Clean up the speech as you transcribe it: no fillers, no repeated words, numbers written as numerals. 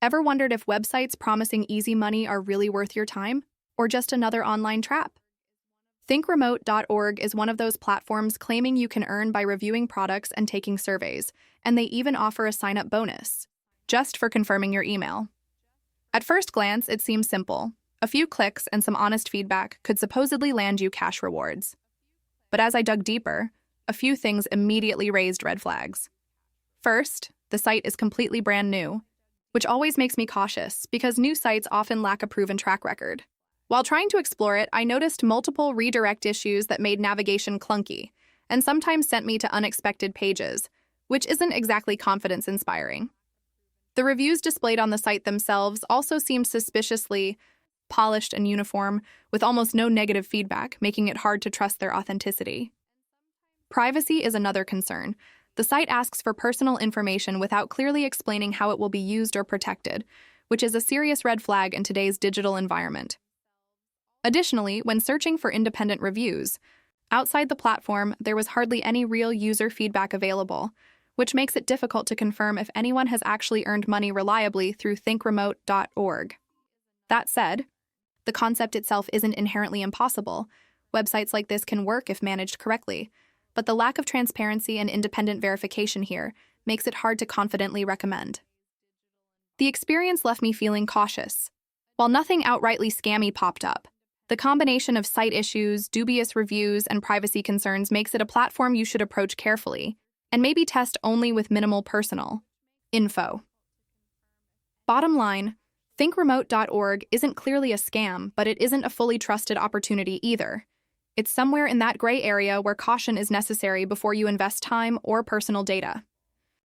Ever wondered if websites promising easy money are really worth your time, or just another online trap? Thinkremote.org is one of those platforms claiming you can earn by reviewing products and taking surveys, and they even offer a sign-up bonus, just for confirming your email. At first glance, it seems simple. A few clicks and some honest feedback could supposedly land you cash rewards. But as I dug deeper, a few things immediately raised red flags. First, the site is completely brand new, which always makes me cautious because new sites often lack a proven track record. While trying to explore it, I noticed multiple redirect issues that made navigation clunky and sometimes sent me to unexpected pages, which isn't exactly confidence-inspiring. The reviews displayed on the site themselves also seemed suspiciously polished and uniform, with almost no negative feedback, making it hard to trust their authenticity. Privacy is another concern. The site asks for personal information without clearly explaining how it will be used or protected, which is a serious red flag in today's digital environment. Additionally, when searching for independent reviews, outside the platform, there was hardly any real user feedback available, which makes it difficult to confirm if anyone has actually earned money reliably through thinkremote.org. That said, the concept itself isn't inherently impossible. Websites like this can work if managed correctly, but the lack of transparency and independent verification here makes it hard to confidently recommend. The experience left me feeling cautious. While nothing outrightly scammy popped up, the combination of site issues, dubious reviews, and privacy concerns makes it a platform you should approach carefully, and maybe test only with minimal personal info. Bottom line, thinkremote.org isn't clearly a scam, but it isn't a fully trusted opportunity either. It's somewhere in that gray area where caution is necessary before you invest time or personal data.